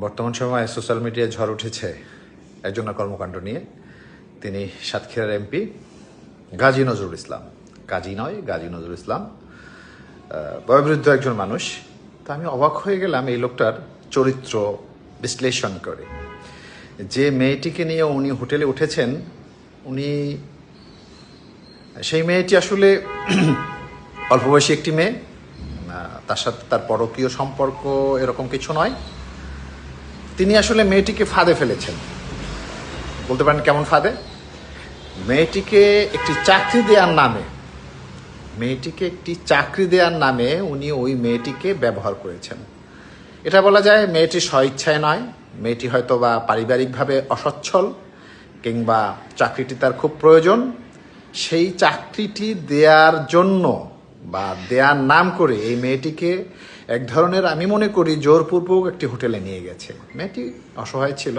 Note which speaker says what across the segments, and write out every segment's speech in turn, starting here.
Speaker 1: বর্তমান সময়ে সোশ্যাল মিডিয়ায় ঝড় উঠেছে একজনের কর্মকাণ্ড নিয়ে। তিনি সাতক্ষীরার এমপি গাজী নজরুল ইসলাম, কাজী নয় গাজী নজরুল ইসলাম, বয়োবৃদ্ধ একজন মানুষ। তা আমি অবাক হয়ে গেলাম এই লোকটার চরিত্র বিশ্লেষণ করে। যে মেয়েটিকে নিয়ে উনি হোটেলে উঠেছেন, উনি সেই মেয়েটি আসলে অল্প বয়সী একটি মেয়ে, তার সাথে তার পরকীয় সম্পর্ক এরকম কিছু নয়। তিনি আসলে মেয়েটিকে ফাঁদে ফেলেছেন। বলতে পারেন কেমন ফাঁদে? মেয়েটিকে একটি চাকরি দেওয়ার নামে উনি ওই মেয়েটিকে ব্যবহার করেছেন। এটা বলা যায় মেয়েটি স্বইচ্ছায় নয়, মেয়েটি হয়তো বা পারিবারিকভাবে অসচ্ছল, কিংবা চাকরিটি তার খুব প্রয়োজন। সেই চাকরিটি দেওয়ার জন্য বা দেওয়ার নাম করে এই মেয়েটিকে এক ধরনের, আমি মনে করি, জোরপূর্বক একটি হোটেলে নিয়ে গেছে। মেয়েটি অসহায় ছিল,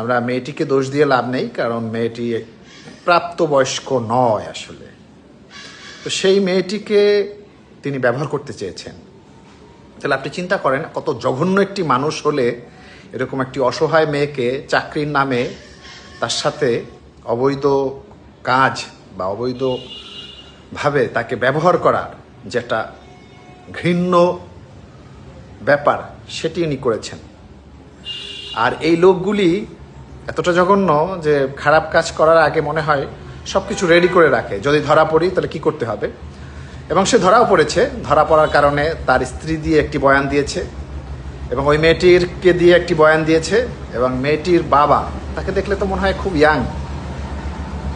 Speaker 1: আমরা মেয়েটিকে দোষ দিয়ে লাভ নেই, কারণ মেয়েটি প্রাপ্তবয়স্ক নয় আসলে। তো সেই মেয়েটিকে তিনি ব্যবহার করতে চেয়েছেন। তাহলে আপনি চিন্তা করেন, কত জঘন্য একটি মানুষ হলে এরকম একটি অসহায় মেয়েকে চাকরির নামে তার সাথে অবৈধ কাজ বা অবৈধভাবে তাকে ব্যবহার করার যে একটা ঘৃণ্য ব্যাপার, সেটি উনি করেছেন। আর এই লোকগুলি এতটা জঘন্য যে খারাপ কাজ করার আগে মনে হয় সব কিছু রেডি করে রাখে, যদি ধরা পড়ি তাহলে কি করতে হবে। এবং সে ধরাও পড়েছে। ধরা পড়ার কারণে তার স্ত্রী দিয়ে একটি বয়ান দিয়েছে, এবং ওই মেয়েটিরকে দিয়ে একটি বয়ান দিয়েছে, এবং মেয়েটির বাবা, তাকে দেখলে তো মনে হয় খুব ইয়াং,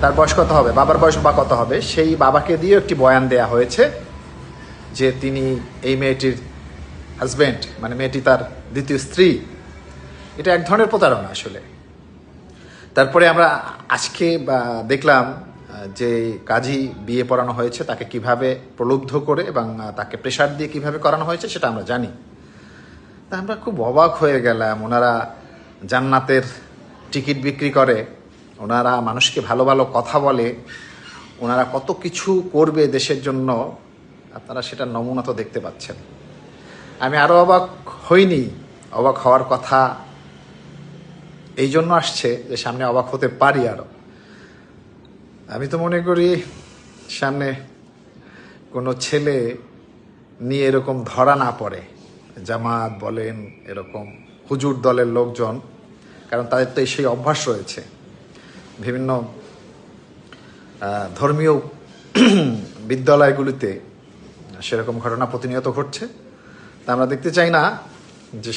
Speaker 1: তার বয়স কত হবে, বাবার বয়স বা কত হবে, সেই বাবাকে দিয়ে একটি বয়ান দেয়া হয়েছে যে তিনি এই মেয়েটির হাজব্যান্ড, মানে মেয়েটি তার দ্বিতীয় স্ত্রী। এটা এক ধরনের প্রতারণা আসলে। তারপরে আমরা আজকে দেখলাম যে কাজী বিয়ে পড়ানো হয়েছে, তাকে কিভাবে প্রলুব্ধ করে এবং তাকে প্রেশার দিয়ে কিভাবে করানো হয়েছে সেটা আমরা জানি। তা আমরা খুব অবাক হয়ে গেলাম। ওনারা জান্নাতের টিকিট বিক্রি করে, ওনারা মানুষকে ভালো ভালো কথা বলে, ওনারা কত কিছু করবে দেশের জন্য, আপনারা সেটা নমুনা তো দেখতে পাচ্ছেন। আমি আরও অবাক হইনি। অবাক হওয়ার কথা এই জন্য আসছে যে সামনে অবাক হতে পারি আরো। আমি তো মনে করি সামনে কোনো ছেলে নিয়ে এরকম ধরা না পড়ে, জামাত বলেন, এরকম হুজুর দলের লোকজন, কারণ তাদের তো সেই অভ্যাস রয়েছে। বিভিন্ন ধর্মীয় বিদ্যালয়গুলিতে সেরকম ঘটনা প্রতিনিয়ত ঘটছে। তা আমরা দেখতে চাই না যে